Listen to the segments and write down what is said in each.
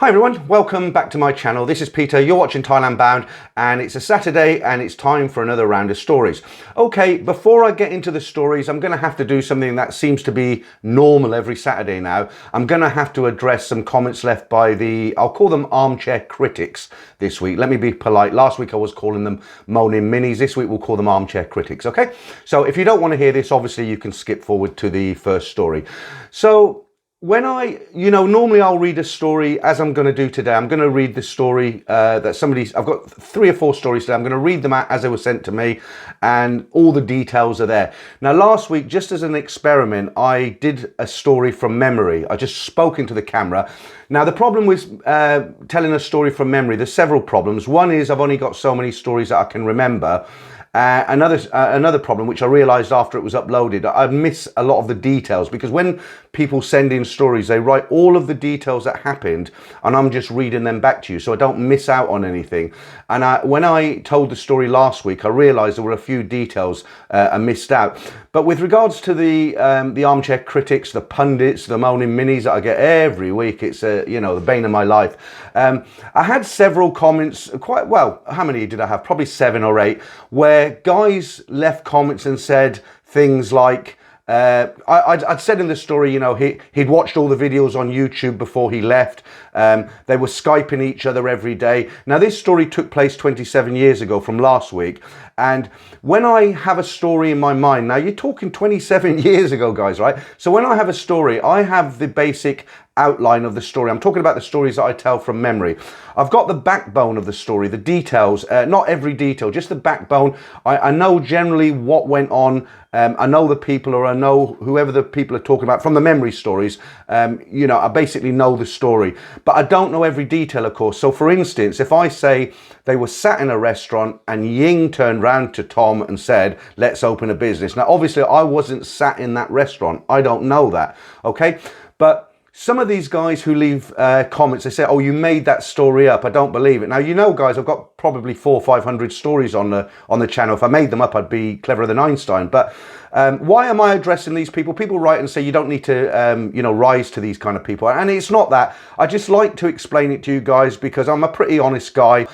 Hi everyone, welcome back to my channel. This is Peter, you're watching Thailand Bound, and it's a Saturday and it's time for another round of stories. Okay, before I get into the stories, I'm going to have to do something that seems to be normal every Saturday now. I'm going to have to address some comments left by I'll call them armchair critics this week. Let me be polite. Last week I was calling them moaning minis. This week we'll call them armchair critics, okay? So if you don't want to hear this, obviously you can skip forward to the first story. So when normally I'll read a story as I'm going to do today. I'm going to read the story that I've got 3 or 4 stories today. I'm going to read them out as they were sent to me and all the details are there. Now last week, just as an experiment, I did a story from memory. I just spoke into the camera. Now the problem with telling a story from memory, there's several problems. One is I've only got so many stories that I can remember. Another problem, which I realised after it was uploaded, I miss a lot of the details, because when people send in stories, they write all of the details that happened and I'm just reading them back to you, so I don't miss out on anything. And when I told the story last week, I realised there were a few details I missed out. But with regards to the armchair critics, the pundits, the moaning minis that I get every week, it's the bane of my life. I had several comments, quite well, how many did I have? Probably 7 or 8, where guys left comments and said things like, I'd said in the story, he'd watched all the videos on YouTube before he left. They were Skyping each other every day. Now this story took place 27 years ago from last week. And when I have a story in my mind, now you're talking 27 years ago, guys, right? So when I have a story, I have the basic outline of the story. I'm talking about the stories that I tell from memory. I've got the backbone of the story, the details, not every detail, just the backbone. I know generally what went on. I know the people, or I know whoever the people are talking about from the memory stories. I basically know the story, but I don't know every detail, of course. So for instance, if I say they were sat in a restaurant and Ying turned round to Tom and said, let's open a business. Now, obviously I wasn't sat in that restaurant. I don't know that. Okay. But some of these guys who leave comments, they say, oh, you made that story up. I don't believe it. Now, guys, I've got probably 400 or 500 stories on the channel. If I made them up, I'd be cleverer than Einstein. But why am I addressing these people? People write and say you don't need to, rise to these kind of people. And it's not that. I just like to explain it to you guys because I'm a pretty honest guy.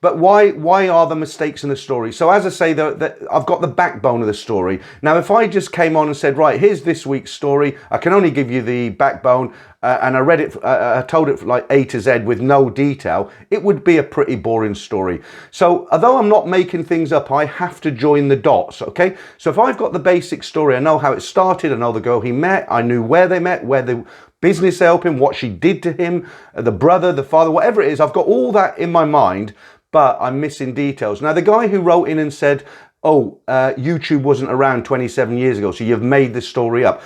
But why are the mistakes in the story? So as I say, I've got the backbone of the story. Now, if I just came on and said, right, here's this week's story, I can only give you the backbone, and I read it, I told it like A to Z with no detail, it would be a pretty boring story. So although I'm not making things up, I have to join the dots, okay? So if I've got the basic story, I know how it started, I know the girl he met, I knew where they met, where the business helped him, what she did to him, the brother, the father, whatever it is, I've got all that in my mind, but I'm missing details. Now, the guy who wrote in and said, YouTube wasn't around 27 years ago, so you've made this story up.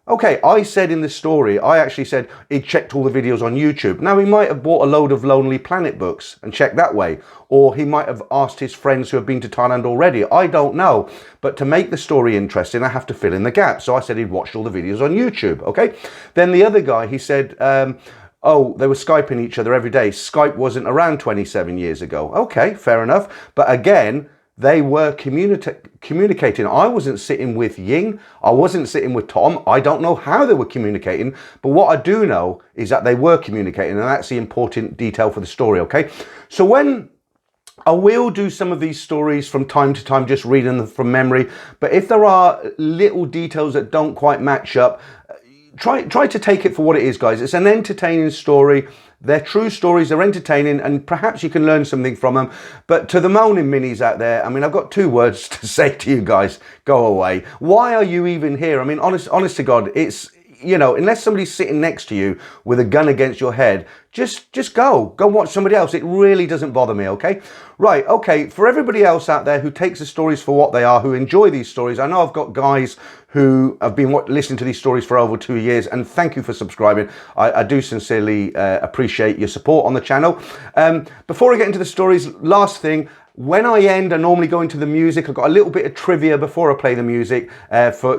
Okay, I said in the story, I actually said he checked all the videos on YouTube. Now, he might have bought a load of Lonely Planet books and checked that way. Or he might have asked his friends who have been to Thailand already. I don't know. But to make the story interesting, I have to fill in the gaps. So I said he'd watched all the videos on YouTube, okay? Then the other guy, he said, they were Skyping each other every day. Skype wasn't around 27 years ago. Okay, fair enough. But again, they were communicating. I wasn't sitting with Ying. I wasn't sitting with Tom. I don't know how they were communicating. But what I do know is that they were communicating. And that's the important detail for the story, okay? So when I will do some of these stories from time to time, just reading them from memory. But if there are little details that don't quite match up, try to take it for what it is, guys. It's an entertaining story. They're true stories, they're entertaining, and perhaps you can learn something from them. But to the moaning minis out there, I mean, I've got 2 words to say to you guys. Go away. Why are you even here? I mean, honest to God, it's, unless somebody's sitting next to you with a gun against your head, just go watch somebody else. It really doesn't bother me, okay? Right, okay, for everybody else out there who takes the stories for what they are, who enjoy these stories, I know I've got guys who have been listening to these stories for over 2 years, and thank you for subscribing. I do sincerely appreciate your support on the channel. Before I get into the stories, last thing, when I end, I normally go into the music. I've got a little bit of trivia before I play the music.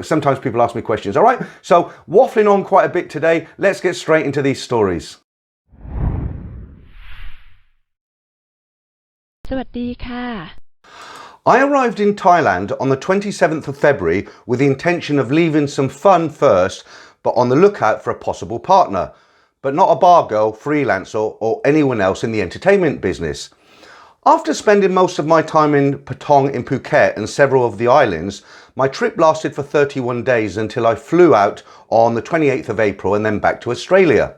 Sometimes people ask me questions, all right? So waffling on quite a bit today. Let's get straight into these stories. สวัสดีค่ะ I arrived in Thailand on the 27th of February with the intention of leaving some fun first, but on the lookout for a possible partner. but not a bar girl, freelancer, or anyone else in the entertainment business. After spending most of my time in Patong in Phuket and several of the islands, my trip lasted for 31 days until I flew out on the 28th of April and then back to Australia.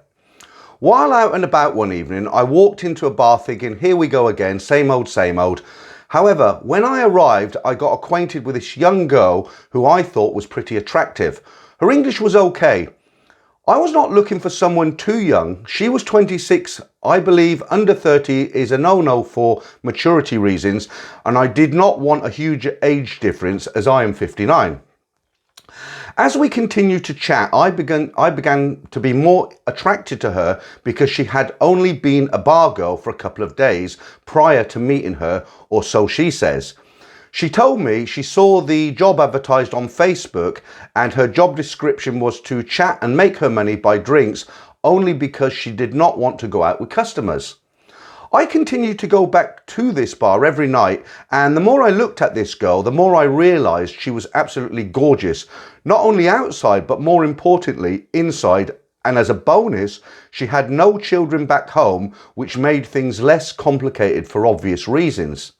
While out and about one evening, I walked into a bar thinking, here we go again, same old, same old. However, when I arrived, I got acquainted with this young girl who I thought was pretty attractive. Her English was okay. I was not looking for someone too young. She was 26. I believe under 30 is a no-no for maturity reasons, and I did not want a huge age difference as I am 59. As we continued to chat, I began to be more attracted to her because she had only been a bar girl for a couple of days prior to meeting her, or so she says. She told me she saw the job advertised on Facebook and her job description was to chat and make her money by drinks only because she did not want to go out with customers. I continued to go back to this bar every night, and the more I looked at this girl, the more I realised she was absolutely gorgeous, not only outside but more importantly inside, and as a bonus she had no children back home, which made things less complicated for obvious reasons.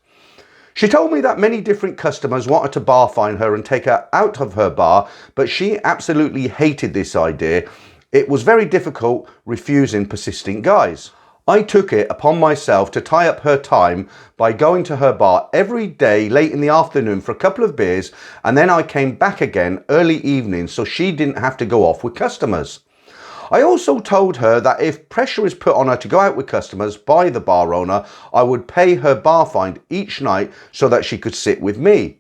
She told me that many different customers wanted to bar fine her and take her out of her bar, but she absolutely hated this idea. It was very difficult refusing persistent guys. I took it upon myself to tie up her time by going to her bar every day late in the afternoon for a couple of beers, and then I came back again early evening so she didn't have to go off with customers. I also told her that if pressure is put on her to go out with customers by the bar owner, I would pay her bar fine each night so that she could sit with me.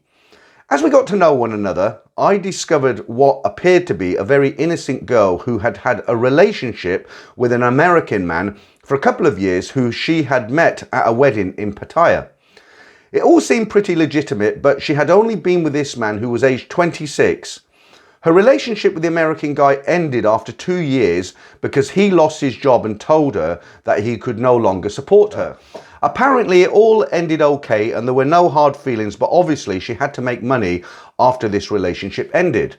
As we got to know one another, I discovered what appeared to be a very innocent girl who had had a relationship with an American man for a couple of years who she had met at a wedding in Pattaya. It all seemed pretty legitimate, but she had only been with this man who was aged 26. Her relationship with the American guy ended after 2 years because he lost his job and told her that he could no longer support her. Apparently it all ended okay and there were no hard feelings, but obviously she had to make money after this relationship ended.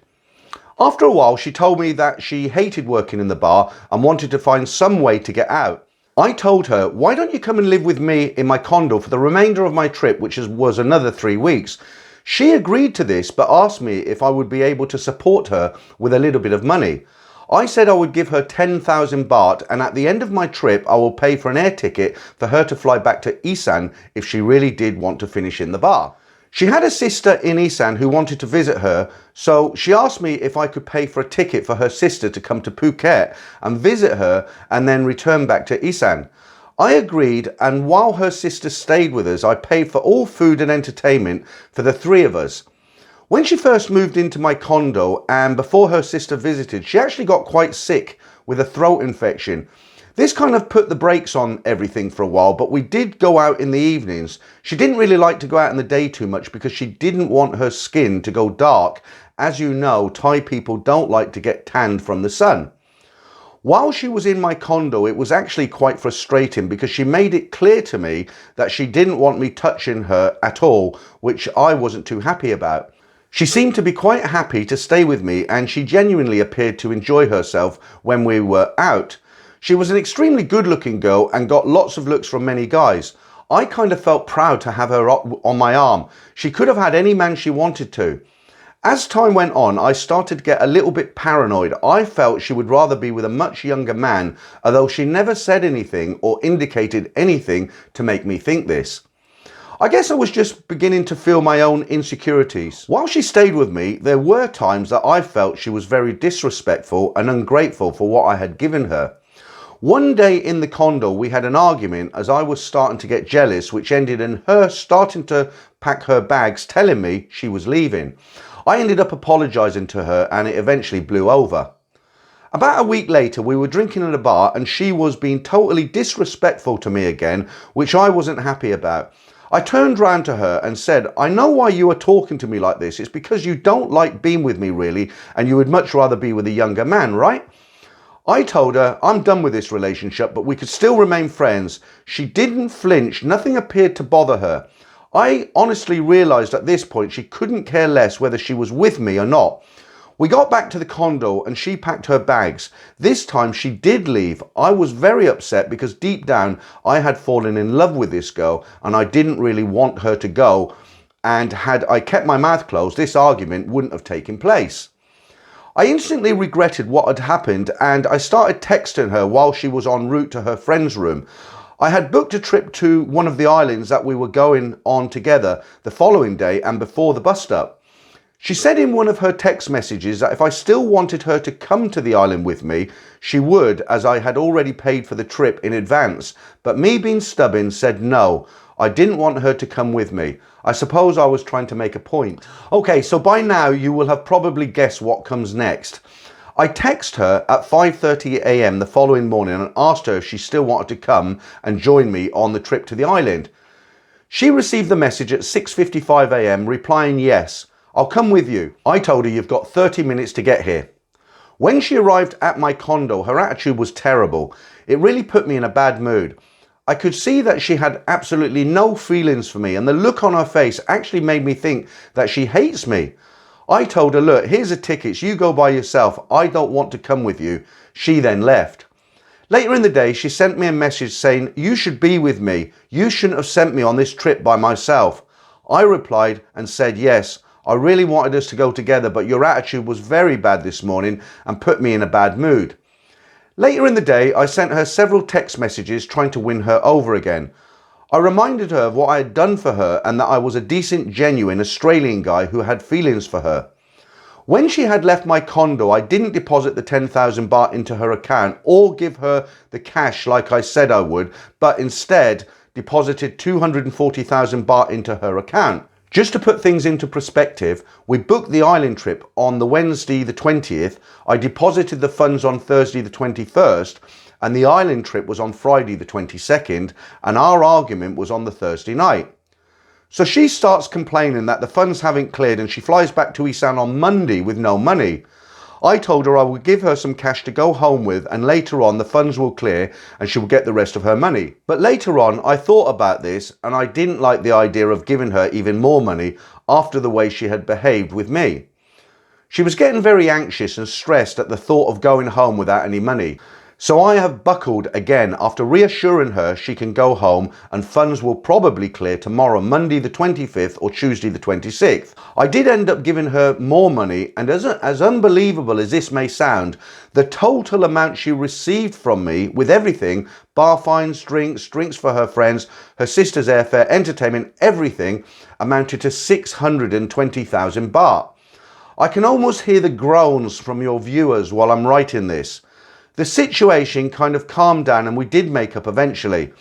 After a while she told me that she hated working in the bar and wanted to find some way to get out. I told her, why don't you come and live with me in my condo for the remainder of my trip, which was another 3 weeks. She agreed to this but asked me if I would be able to support her with a little bit of money. I said I would give her 10,000 baht, and at the end of my trip I will pay for an air ticket for her to fly back to Isan if she really did want to finish in the bar. She had a sister in Isan who wanted to visit her, so she asked me if I could pay for a ticket for her sister to come to Phuket and visit her and then return back to Isan. I agreed, and while her sister stayed with us, I paid for all food and entertainment for the three of us. When she first moved into my condo and before her sister visited, she actually got quite sick with a throat infection. This kind of put the brakes on everything for a while, but we did go out in the evenings. She didn't really like to go out in the day too much because she didn't want her skin to go dark. As you know, Thai people don't like to get tanned from the sun. While she was in my condo, it was actually quite frustrating because she made it clear to me that she didn't want me touching her at all, which I wasn't too happy about. She seemed to be quite happy to stay with me, and she genuinely appeared to enjoy herself when we were out. She was an extremely good-looking girl and got lots of looks from many guys. I kind of felt proud to have her on my arm. She could have had any man she wanted to. As time went on, I started to get a little bit paranoid. I felt she would rather be with a much younger man, although she never said anything or indicated anything to make me think this. I guess I was just beginning to feel my own insecurities. While she stayed with me, there were times that I felt she was very disrespectful and ungrateful for what I had given her. One day in the condo we had an argument as I was starting to get jealous, which ended in her starting to pack her bags, telling me she was leaving. I ended up apologising to her and it eventually blew over. About a week later we were drinking at a bar and she was being totally disrespectful to me again, which I wasn't happy about. I turned round to her and said, I know why you are talking to me like this. It's because you don't like being with me really, and you would much rather be with a younger man, right? I told her I'm done with this relationship, but we could still remain friends. She didn't flinch, nothing appeared to bother her. I honestly realised at this point she couldn't care less whether she was with me or not. We got back to the condo and she packed her bags. This time she did leave. I was very upset because deep down I had fallen in love with this girl and I didn't really want her to go. And had I kept my mouth closed, this argument wouldn't have taken place. I instantly regretted what had happened and I started texting her while she was en route to her friend's room. I had booked a trip to one of the islands that we were going on together the following day and before the bus stop. She said in one of her text messages that if I still wanted her to come to the island with me, she would, as I had already paid for the trip in advance. But me being stubborn said no, I didn't want her to come with me. I suppose I was trying to make a point. Okay, so by now you will have probably guessed what comes next. I text her at 5:30 a.m. the following morning and asked her if she still wanted to come and join me on the trip to the island. She received the message at 6:55 a.m. replying yes. I'll come with you. I told her you've got 30 minutes to get here. When she arrived at my condo, her attitude was terrible. It really put me in a bad mood. I could see that she had absolutely no feelings for me and the look on her face actually made me think that she hates me. I told her, look, here's the tickets, you go by yourself. I don't want to come with you. She then left. Later in the day, she sent me a message saying, you should be with me. You shouldn't have sent me on this trip by myself. I replied and said yes. I really wanted us to go together, but your attitude was very bad this morning and put me in a bad mood. Later in the day, I sent her several text messages trying to win her over again. I reminded her of what I had done for her and that I was a decent, genuine Australian guy who had feelings for her. When she had left my condo, I didn't deposit the 10,000 baht into her account or give her the cash like I said I would, but instead deposited 240,000 baht into her account. Just to put things into perspective, we booked the island trip on the Wednesday the 20th, I deposited the funds on Thursday the 21st, and the island trip was on Friday the 22nd, and our argument was on the Thursday night. So she starts complaining that the funds haven't cleared and she flies back to Isan on Monday with no money. I told her I would give her some cash to go home with and later on the funds will clear and she will get the rest of her money. But later on I thought about this and I didn't like the idea of giving her even more money after the way she had behaved with me. She was getting very anxious and stressed at the thought of going home without any money. So I have buckled again after reassuring her she can go home and funds will probably clear tomorrow, Monday the 25th or Tuesday the 26th. I did end up giving her more money and as unbelievable as this may sound, the total amount she received from me with everything, bar fines, drinks for her friends, her sister's airfare, entertainment, everything amounted to 620,000 baht. I can almost hear the groans from your viewers while I'm writing this. The situation kind of calmed down and we did make up eventually.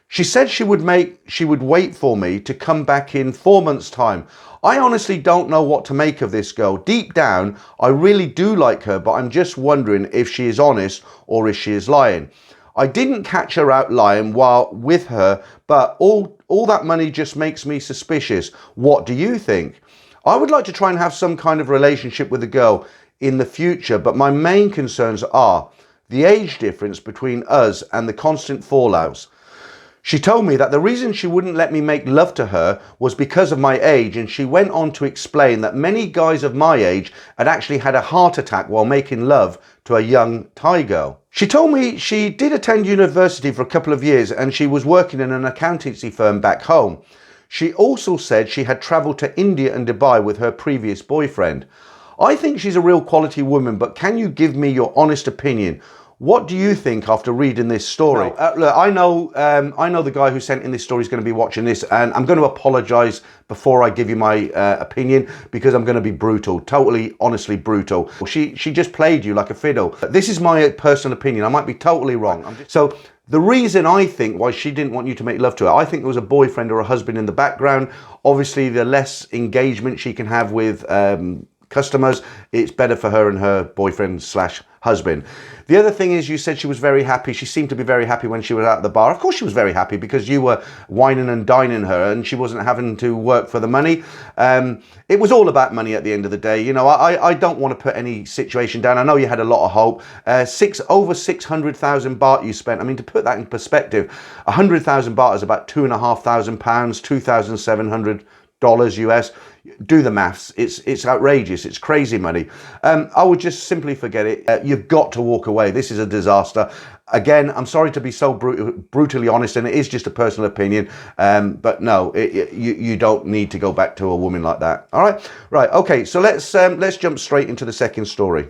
She said she would wait for me to come back in 4 months' time. I honestly don't know what to make of this girl. Deep down, I really do like her, but I'm just wondering if she is honest or if she is lying. I didn't catch her out lying while with her, but all that money just makes me suspicious. What do you think? I would like to try and have some kind of relationship with the girl in the future, but my main concerns are the age difference between us and the constant fallouts. She told me that the reason she wouldn't let me make love to her was because of my age, and she went on to explain that many guys of my age had actually had a heart attack while making love to a young Thai girl. She told me she did attend university for a couple of years and she was working in an accountancy firm back home. She also said she had travelled to India and Dubai with her previous boyfriend. I think she's a real quality woman, but can you give me your honest opinion? What do you think after reading this story? Look, I know the guy who sent in this story is going to be watching this, and I'm going to apologise before I give you my opinion because I'm going to be brutal, totally, honestly brutal. She just played you like a fiddle. This is my personal opinion. I might be totally wrong. So the reason I think why she didn't want you to make love to her, I think there was a boyfriend or a husband in the background. Obviously, the less engagement she can have with customers, it's better for her and her boyfriend slash husband. The other thing is, you said she was very happy. She seemed to be very happy when she was at the bar. Of course she was very happy because you were wining and dining her and she wasn't having to work for the money. It was all about money at the end of the day. You know, I don't want to put any situation down. I know you had a lot of hope. Over 600,000 baht you spent. I mean, to put that in perspective, 100,000 baht is about £2,500, 2,700 dollars US. Do the maths. It's outrageous. It's crazy money. I would just simply forget it. You've got to walk away. This is a disaster. Again, I'm sorry to be so brutally honest, and it is just a personal opinion. But no, you don't need to go back to a woman like that. All right, right. Okay, so let's jump straight into the second story.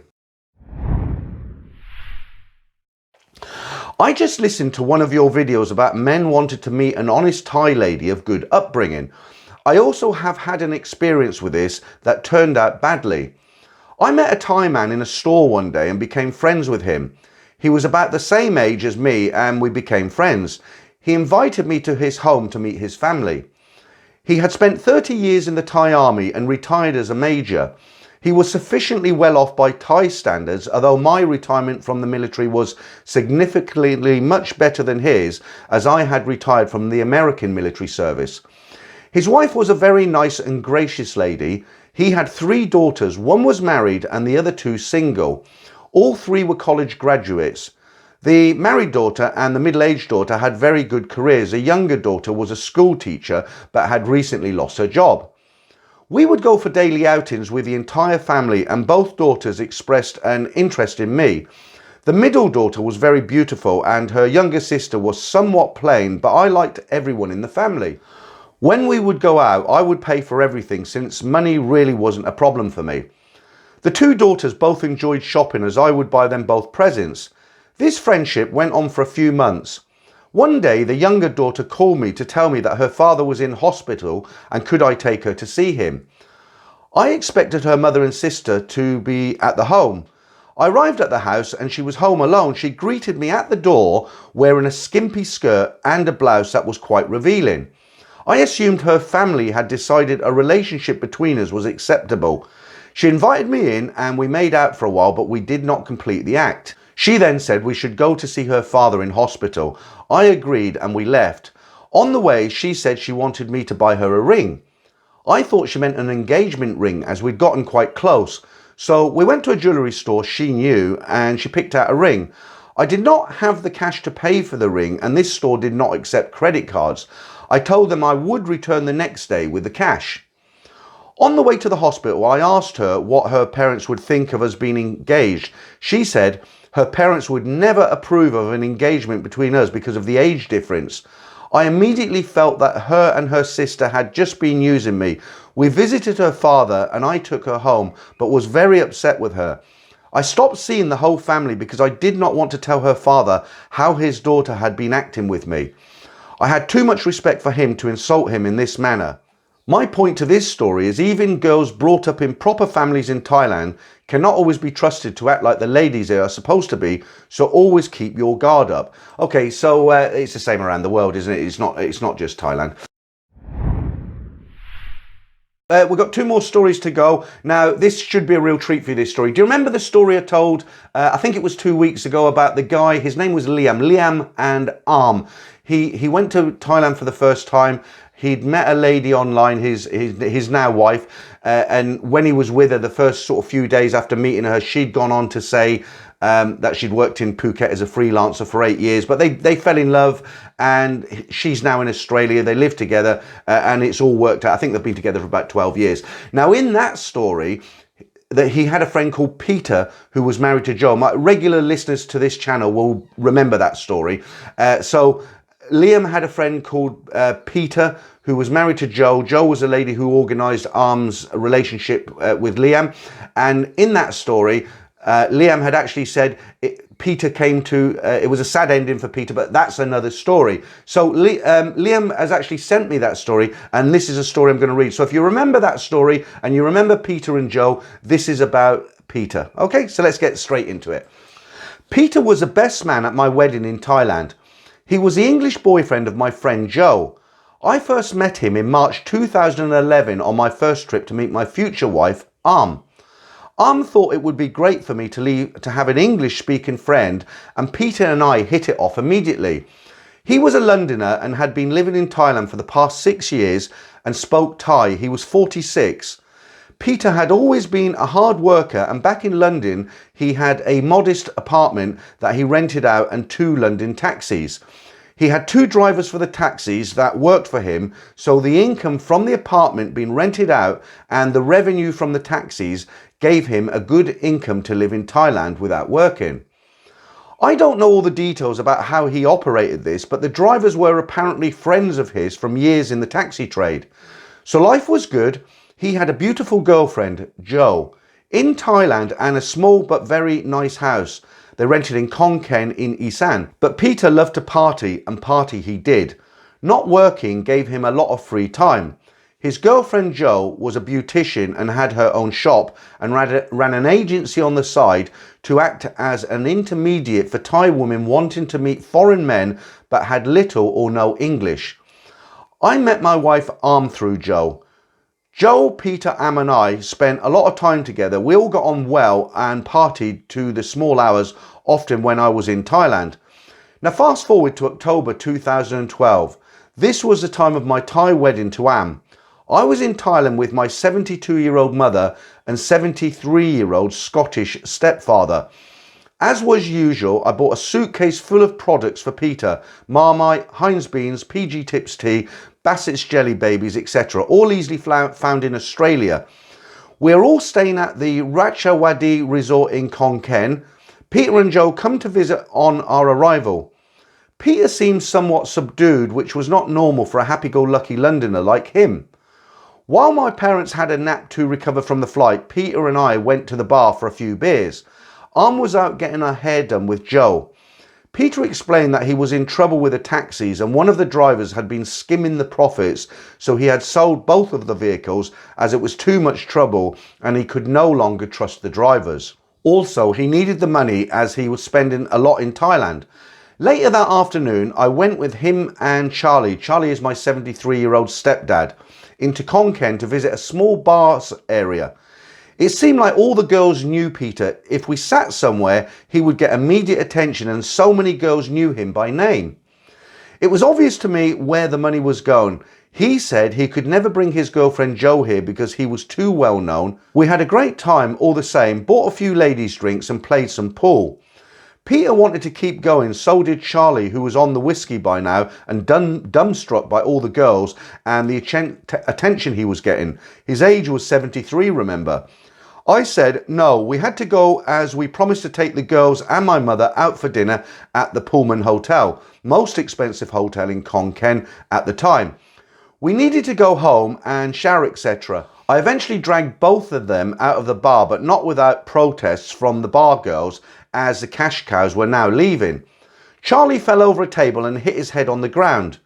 I just listened to one of your videos about men wanted to meet an honest Thai lady of good upbringing. I also have had an experience with this that turned out badly. I met a Thai man in a store one day and became friends with him. He was about the same age as me and we became friends. He invited me to his home to meet his family. He had spent 30 years in the Thai army and retired as a major. He was sufficiently well off by Thai standards, although my retirement from the military was significantly much better than his, as I had retired from the American military service. His wife was a very nice and gracious lady. He had 3 daughters. One was married and the other 2 single. All 3 were college graduates. The married daughter and the middle-aged daughter had very good careers. The younger daughter was a school teacher but had recently lost her job. We would go for daily outings with the entire family and both daughters expressed an interest in me. The middle daughter was very beautiful and her younger sister was somewhat plain, but I liked everyone in the family. When we would go out, I would pay for everything since money really wasn't a problem for me. The 2 daughters both enjoyed shopping as I would buy them both presents. This friendship went on for a few months. One day, the younger daughter called me to tell me that her father was in hospital and could I take her to see him. I expected her mother and sister to be at the home. I arrived at the house and she was home alone. She greeted me at the door wearing a skimpy skirt and a blouse that was quite revealing. I assumed her family had decided a relationship between us was acceptable. She invited me in and we made out for a while, but we did not complete the act. She then said we should go to see her father in hospital. I agreed and we left. On the way, she said she wanted me to buy her a ring. I thought she meant an engagement ring as we'd gotten quite close. So we went to a jewellery store she knew and she picked out a ring. I did not have the cash to pay for the ring and this store did not accept credit cards. I told them I would return the next day with the cash. On the way to the hospital, I asked her what her parents would think of us being engaged. She said her parents would never approve of an engagement between us because of the age difference. I immediately felt that her and her sister had just been using me. We visited her father and I took her home, but was very upset with her. I stopped seeing the whole family because I did not want to tell her father how his daughter had been acting with me. I had too much respect for him to insult him in this manner. My point to this story is even girls brought up in proper families in Thailand cannot always be trusted to act like the ladies they are supposed to be, so always keep your guard up. Okay, so it's the same around the world, isn't it? It's not just Thailand. We've got 2 more stories to go. Now, this should be a real treat for you, this story. Do you remember the story I told, I think it was 2 weeks ago, about the guy, his name was Liam and Arm. He went to Thailand for the first time. He'd met a lady online, his now wife, and when he was with her the first sort of few days after meeting her, she'd gone on to say that she'd worked in Phuket as a freelancer for 8 years, but they fell in love and she's now in Australia. They live together and it's all worked out. I think they've been together for about 12 years. Now in that story, that he had a friend called Peter who was married to Joe. My regular listeners to this channel will remember that story. So Liam had a friend called Peter who was married to Joe. Joe was a lady who organised Arm's relationship with Liam. And in that story, Liam had actually said Peter came to, it was a sad ending for Peter, but that's another story. So Liam has actually sent me that story, and this is a story I'm going to read. So if you remember that story and you remember Peter and Joe, this is about Peter. Okay, so let's get straight into it. Peter was the best man at my wedding in Thailand. He was the English boyfriend of my friend Joe. I first met him in March 2011 on my first trip to meet my future wife, Arm. Arm thought it would be great for me to have an English-speaking friend, and Peter and I hit it off immediately. He was a Londoner and had been living in Thailand for the past 6 years and spoke Thai. He was 46. Peter had always been a hard worker, and back in London he had a modest apartment that he rented out and 2 London taxis. He had two drivers for the taxis that worked for him, so the income from the apartment being rented out and the revenue from the taxis gave him a good income to live in Thailand without working. I don't know all the details about how he operated this, but the drivers were apparently friends of his from years in the taxi trade. So life was good. He had a beautiful girlfriend, Jo, in Thailand and a small but very nice house. They rented in Khon Kaen in Isan. But Peter loved to party, and party he did. Not working gave him a lot of free time. His girlfriend Jo was a beautician and had her own shop and ran an agency on the side to act as an intermediate for Thai women wanting to meet foreign men but had little or no English. I met my wife Arm through Jo. Jo, Peter, Am and I spent a lot of time together. We all got on well and partied to the small hours, often when I was in Thailand. Now fast forward to October 2012. This was the time of my Thai wedding to Am. I was in Thailand with my 72-year-old mother and 73-year-old Scottish stepfather. As was usual, I bought a suitcase full of products for Peter: Marmite, Heinz beans, PG Tips tea, Bassett's jelly babies, etc. All easily found in Australia. We're all staying at the Ratchawadi resort in Khon Kaen. Peter and Jo come to visit on our arrival. Peter seemed somewhat subdued, which was not normal for a happy-go-lucky Londoner like him. While my parents had a nap to recover from the flight, Peter and I went to the bar for a few beers. Arm was out getting her hair done with Jo. Peter explained that he was in trouble with the taxis and one of the drivers had been skimming the profits, so he had sold both of the vehicles as it was too much trouble and he could no longer trust the drivers. Also, he needed the money as he was spending a lot in Thailand. Later that afternoon, I went with him and Charlie is my 73-year-old stepdad, into Khon Kaen to visit a small bar area. It seemed like all the girls knew Peter. If we sat somewhere, he would get immediate attention and so many girls knew him by name. It was obvious to me where the money was going. He said he could never bring his girlfriend Jo here because he was too well known. We had a great time all the same, bought a few ladies' drinks and played some pool. Peter wanted to keep going, so did Charlie, who was on the whiskey by now and dumbstruck by all the girls and the attention he was getting. His age was 73, remember. I said no, we had to go as we promised to take the girls and my mother out for dinner at the Pullman Hotel, most expensive hotel in Khon Kaen at the time. We needed to go home and shower, etc. I eventually dragged both of them out of the bar, but not without protests from the bar girls as the cash cows were now leaving. Charlie fell over a table and hit his head on the ground.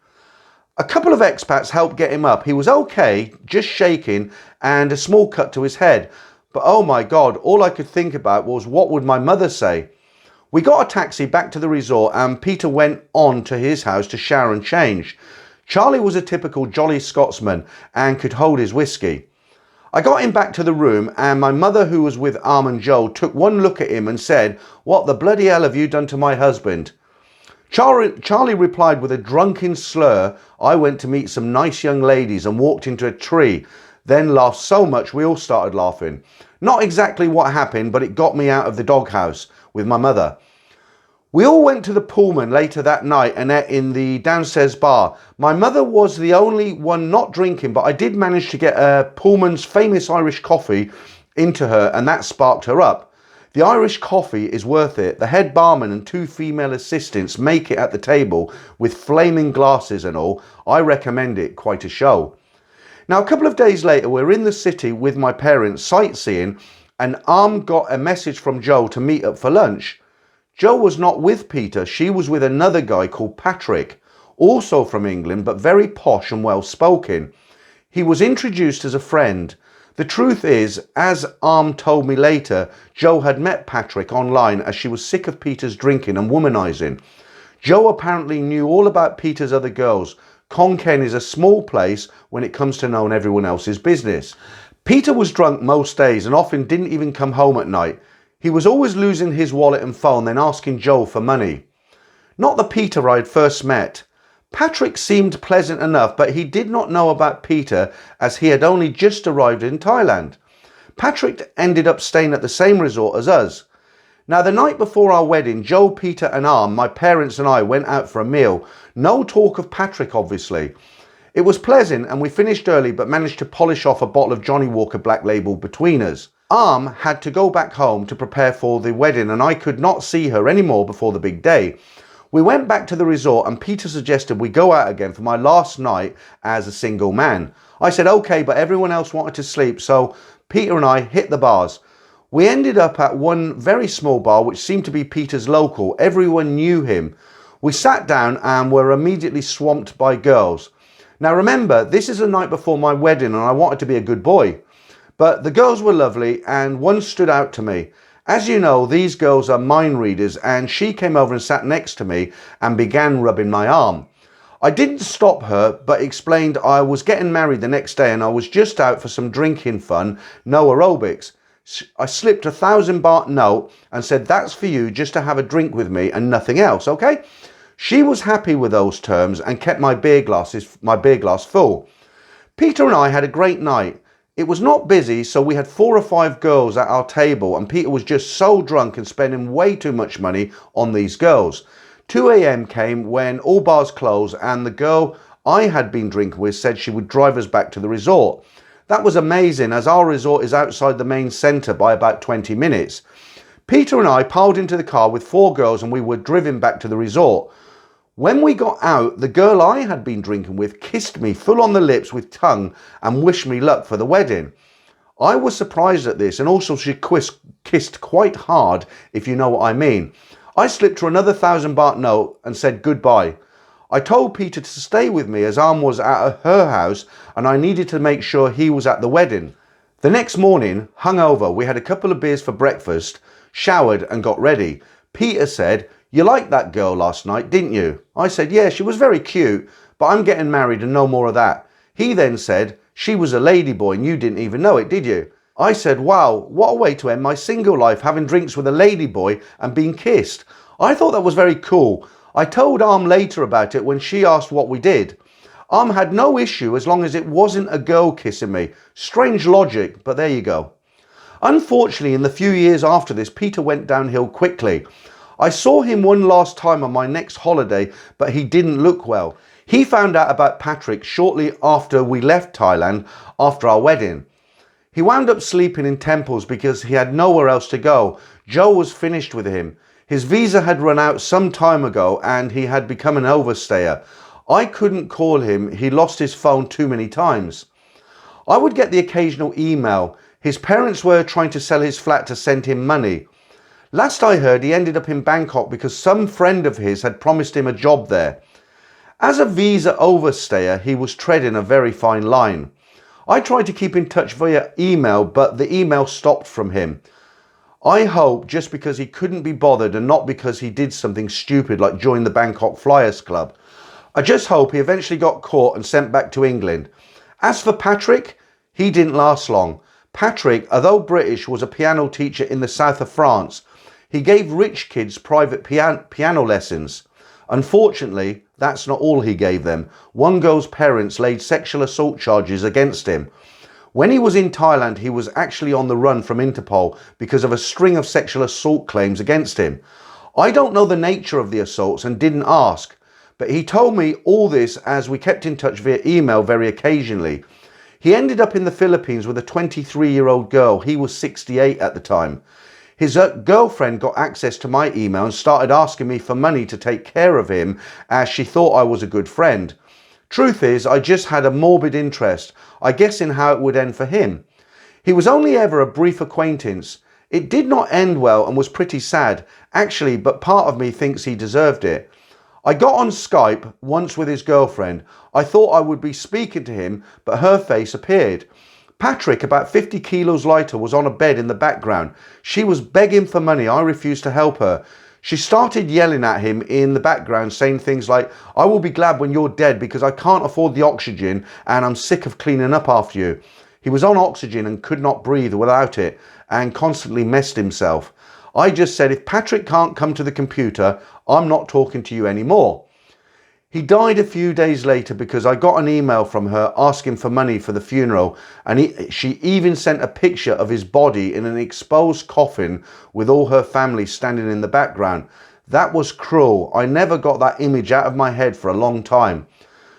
A couple of expats helped get him up. He was okay, just shaking and a small cut to his head. But oh my God, all I could think about was what would my mother say? We got a taxi back to the resort and Peter went on to his house to shower and change. Charlie was a typical jolly Scotsman and could hold his whiskey. I got him back to the room and my mother, who was with Arm and Jo, took one look at him and said, "What the bloody hell have you done to my husband?" Charlie replied with a drunken slur, "I went to meet some nice young ladies and walked into a tree," then laughed so much we all started laughing. Not exactly what happened, but it got me out of the doghouse with my mother. We all went to the Pullman later that night and ate in the downstairs bar. My mother was the only one not drinking, but I did manage to get Pullman's famous Irish coffee into her and that sparked her up. The Irish coffee is worth it. The head barman and two female assistants make it at the table with flaming glasses and all. I recommend it, quite a show. Now, a couple of days later, we're in the city with my parents sightseeing and Arm got a message from Jo to meet up for lunch. Jo was not with Peter, she was with another guy called Patrick, also from England, but very posh and well spoken. He was introduced as a friend. The truth is, as Arm told me later, Jo had met Patrick online as she was sick of Peter's drinking and womanizing. Jo apparently knew all about Peter's other girls. Khon Kaen is a small place when it comes to knowing everyone else's business. Peter was drunk most days and often didn't even come home at night. He was always losing his wallet and phone, then asking Jo for money. Not the Peter I had first met. Patrick seemed pleasant enough, but he did not know about Peter as he had only just arrived in Thailand. Patrick ended up staying at the same resort as us. Now, the night before our wedding, Joe, Peter and Arm, my parents and I went out for a meal. No talk of Patrick, obviously. It was pleasant and we finished early but managed to polish off a bottle of Johnny Walker Black Label between us. Arm had to go back home to prepare for the wedding and I could not see her anymore before the big day. We went back to the resort and Peter suggested we go out again for my last night as a single man. I said okay, but everyone else wanted to sleep, so Peter and I hit the bars. We ended up at one very small bar which seemed to be Peter's local. Everyone knew him. We sat down and were immediately swamped by girls. Now remember, this is the night before my wedding and I wanted to be a good boy. But the girls were lovely and one stood out to me. As you know, these girls are mind readers and she came over and sat next to me and began rubbing my arm. I didn't stop her but explained I was getting married the next day and I was just out for some drinking fun, no aerobics. I slipped a 1,000 baht note and said that's for you just to have a drink with me and nothing else, okay? She was happy with those terms and kept my beer glass full. Peter and I had a great night. It was not busy, so we had 4 or 5 girls at our table and Peter was just so drunk and spending way too much money on these girls. 2 a.m. came when all bars closed and the girl I had been drinking with said she would drive us back to the resort. That was amazing as our resort is outside the main centre by about 20 minutes. Peter and I piled into the car with 4 girls and we were driven back to the resort. When we got out, the girl I had been drinking with kissed me full on the lips with tongue and wished me luck for the wedding. I was surprised at this and also she kissed quite hard, if you know what I mean. I slipped her another 1,000 baht note and said goodbye. I told Peter to stay with me as Arm was at her house and I needed to make sure he was at the wedding. The next morning, hungover, we had a couple of beers for breakfast, showered and got ready. Peter said, "You liked that girl last night, didn't you?" I said, "Yeah, she was very cute, but I'm getting married and no more of that." He then said, "She was a ladyboy and you didn't even know it, did you?" I said, "Wow, what a way to end my single life, having drinks with a ladyboy and being kissed." I thought that was very cool. I told Arm later about it when she asked what we did. Arm had no issue as long as it wasn't a girl kissing me. Strange logic, but there you go. Unfortunately, in the few years after this, Peter went downhill quickly. I saw him one last time on my next holiday, but he didn't look well. He found out about Patrick shortly after we left Thailand after our wedding. He wound up sleeping in temples because he had nowhere else to go. Joe was finished with him. His visa had run out some time ago and he had become an overstayer. I couldn't call him. He lost his phone too many times. I would get the occasional email. His parents were trying to sell his flat to send him money. Last I heard, he ended up in Bangkok because some friend of his had promised him a job there. As a visa overstayer, he was treading a very fine line. I tried to keep in touch via email, but the email stopped from him. I hope just because he couldn't be bothered and not because he did something stupid like join the Bangkok Flyers Club. I just hope he eventually got caught and sent back to England. As for Patrick, he didn't last long. Patrick, although British, was a piano teacher in the south of France. He gave rich kids private piano lessons. Unfortunately, that's not all he gave them. One girl's parents laid sexual assault charges against him. When he was in Thailand, he was actually on the run from Interpol because of a string of sexual assault claims against him. I don't know the nature of the assaults and didn't ask, but he told me all this as we kept in touch via email very occasionally. He ended up in the Philippines with a 23-year-old girl. He was 68 at the time. His girlfriend got access to my email and started asking me for money to take care of him as she thought I was a good friend. Truth is, I just had a morbid interest, I guess, in how it would end for him. He was only ever a brief acquaintance. It did not end well and was pretty sad, actually, but part of me thinks he deserved it. I got on Skype once with his girlfriend. I thought I would be speaking to him, but her face appeared. Patrick, about 50 kilos lighter, was on a bed in the background. She was begging for money. I refused to help her. She started yelling at him in the background, saying things like, "I will be glad when you're dead because I can't afford the oxygen and I'm sick of cleaning up after you." He was on oxygen and could not breathe without it and constantly messed himself. I just said, if Patrick can't come to the computer, I'm not talking to you anymore. He died a few days later because I got an email from her asking for money for the funeral, and she even sent a picture of his body in an exposed coffin with all her family standing in the background. That was cruel. I never got that image out of my head for a long time.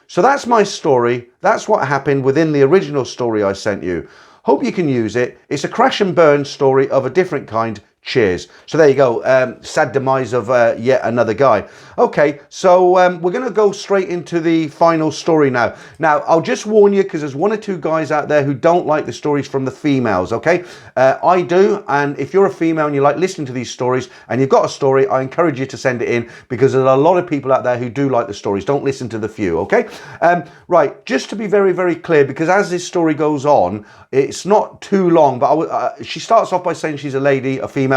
So that's my story. That's what happened within the original story I sent you. Hope you can use it. It's a crash and burn story of a different kind. Cheers. So there you go. Sad demise of yet another guy. Okay, so we're going to go straight into the final story now. Now, I'll just warn you, because there's one or two guys out there who don't like the stories from the females, okay? I do, and if you're a female and you like listening to these stories and you've got a story, I encourage you to send it in, because there's a lot of people out there who do like the stories. Don't listen to the few, okay? Right, just to be very, very clear, because as this story goes on, it's not too long, but she starts off by saying she's a lady, a female.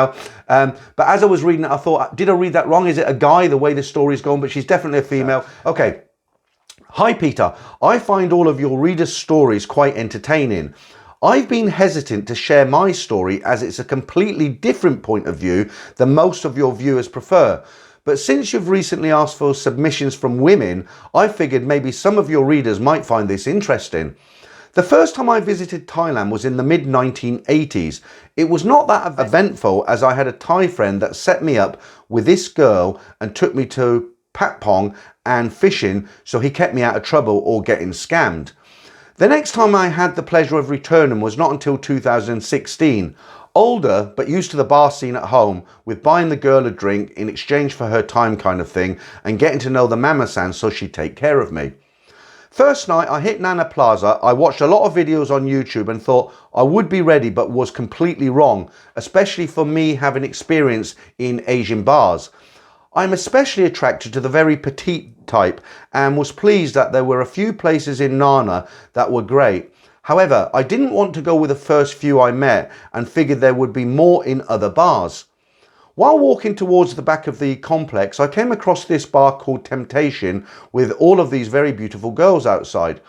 But as I was reading it, I thought, did I read that wrong? Is it a guy, the way the story's going? But she's definitely a female. Okay. Hi, Peter. I find all of your readers' stories quite entertaining. I've been hesitant to share my story as it's a completely different point of view than most of your viewers prefer. But since you've recently asked for submissions from women, I figured maybe some of your readers might find this interesting. The first time I visited Thailand was in the mid-1980s. It was not that eventful, as I had a Thai friend that set me up with this girl and took me to Patpong and fishing, so he kept me out of trouble or getting scammed. The next time I had the pleasure of returning was not until 2016. Older, but used to the bar scene at home, with buying the girl a drink in exchange for her time kind of thing, and getting to know the mama-san so she'd take care of me. First night I hit Nana Plaza. I watched a lot of videos on YouTube and thought I would be ready, but was completely wrong, especially for me having experience in Asian bars. I'm especially attracted to the very petite type and was pleased that there were a few places in Nana that were great. However, I didn't want to go with the first few I met and figured there would be more in other bars. While walking towards the back of the complex, I came across this bar called Temptation with all of these very beautiful girls outside.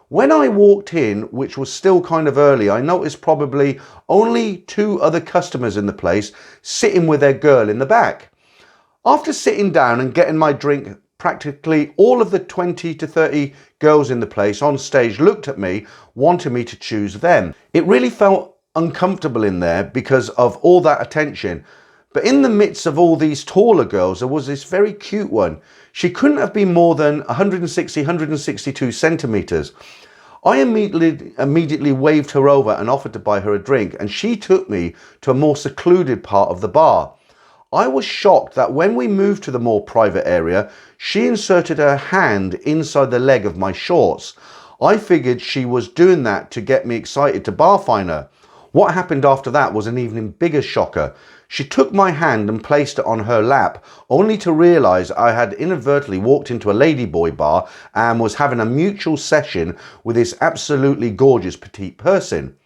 When I walked in, which was still kind of early, I noticed probably only 2 other customers in the place sitting with their girl in the back. After sitting down and getting my drink, practically all of the 20 to 30 girls in the place on stage looked at me, wanting me to choose them. It really felt uncomfortable in there because of all that attention. But in the midst of all these taller girls, there was this very cute one. She couldn't have been more than 160, 162 centimeters. I immediately waved her over and offered to buy her a drink, and she took me to a more secluded part of the bar. I was shocked that when we moved to the more private area, she inserted her hand inside the leg of my shorts. I figured she was doing that to get me excited to bar fine her. What happened after that was an even bigger shocker. She took my hand and placed it on her lap, only to realise I had inadvertently walked into a ladyboy bar and was having a mutual session with this absolutely gorgeous petite person.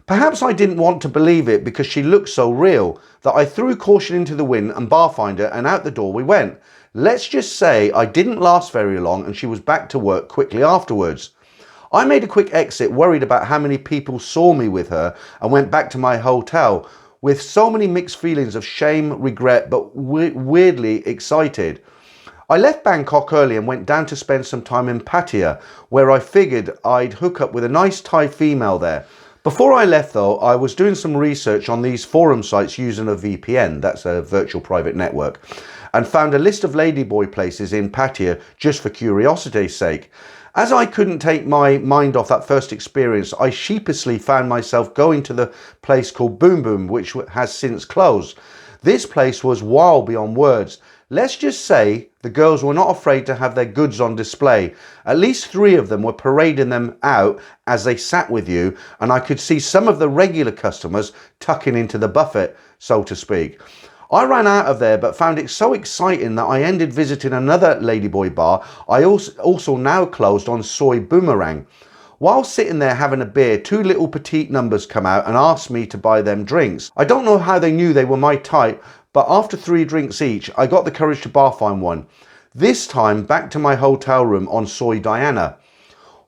Perhaps I didn't want to believe it because she looked so real that I threw caution into the wind and bar fined her, and out the door we went. Let's just say I didn't last very long and she was back to work quickly afterwards. I made a quick exit, worried about how many people saw me with her, and went back to my hotel with so many mixed feelings of shame, regret, but weirdly excited. I left Bangkok early and went down to spend some time in Pattaya, where I figured I'd hook up with a nice Thai female there. Before I left though, I was doing some research on these forum sites using a VPN, that's a virtual private network, and found a list of ladyboy places in Pattaya just for curiosity's sake. As I couldn't take my mind off that first experience, I sheepishly found myself going to the place called Boom Boom, which has since closed. This place was wild beyond words. Let's just say the girls were not afraid to have their goods on display. At least 3 of them were parading them out as they sat with you, and I could see some of the regular customers tucking into the buffet, so to speak. I ran out of there but found it so exciting that I ended visiting another ladyboy bar I also now closed on Soy Boomerang. While sitting there having a beer, 2 little petite numbers come out and asked me to buy them drinks. I don't know how they knew they were my type, but after 3 drinks each, I got the courage to bar fine one. This time back to my hotel room on Soy Diana.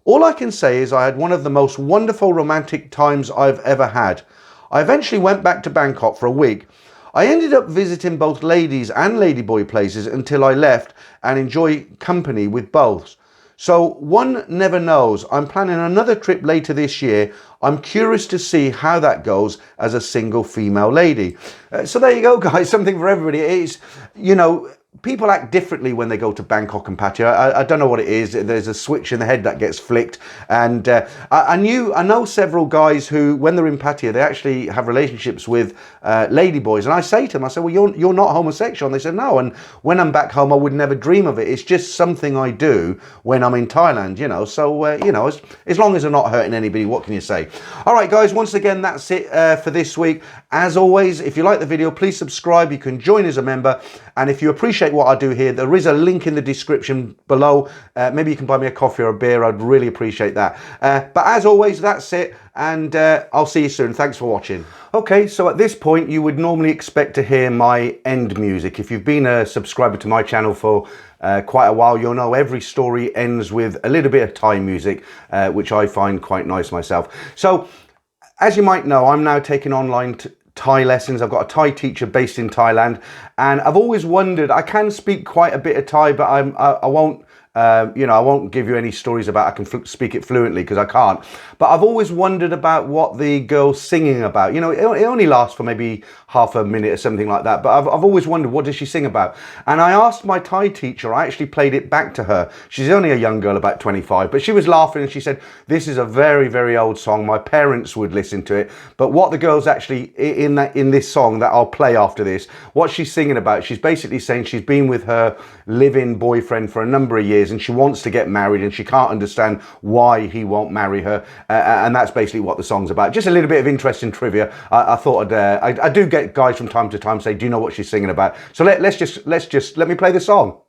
All I can say is I had one of the most wonderful romantic times I've ever had. I eventually went back to Bangkok for a week. I ended up visiting both ladies and ladyboy places until I left and enjoy company with both. So one never knows. I'm planning another trip later this year. I'm curious to see how that goes as a single female lady. So there you go, guys, something for everybody. It's, you know, people act differently when they go to Bangkok and Pattaya. I don't know what it is. There's a switch in the head that gets flicked. And I know several guys who, when they're in Pattaya, they actually have relationships with ladyboys. And I say to them, I say, well, you're not homosexual. And they said, no. And when I'm back home, I would never dream of it. It's just something I do when I'm in Thailand, you know. So, you know, as long as they're not hurting anybody, what can you say? All right, guys, once again, that's it for this week. As always, if you like the video, please subscribe. You can join as a member. And if you appreciate what I do here, there is a link in the description below. Maybe you can buy me a coffee or a beer. I'd really appreciate that. But as always, that's it. And I'll see you soon. Thanks for watching. Okay, so at this point, you would normally expect to hear my end music. If you've been a subscriber to my channel for quite a while, you'll know every story ends with a little bit of Thai music, which I find quite nice myself. So, as you might know, I'm now taking online Thai lessons. I've got a Thai teacher based in Thailand, and I've always wondered, I can speak quite a bit of Thai, but I won't, you know, I won't give you any stories about I can speak it fluently, because I can't. But I've always wondered about what the girl's singing about. You know, it only lasts for maybe half a minute or something like that. But I've always wondered, what does she sing about? And I asked my Thai teacher, I actually played it back to her. She's only a young girl, about 25, but she was laughing and she said, this is a very, very old song. My parents would listen to it. But what the girl's actually in this song that I'll play after this, what she's singing about, she's basically saying she's been with her live-in boyfriend for a number of years and she wants to get married and she can't understand why he won't marry her. And that's basically what the song's about. Just a little bit of interesting trivia. I thought I do get guys from time to time say, do you know what she's singing about? So let me play the song.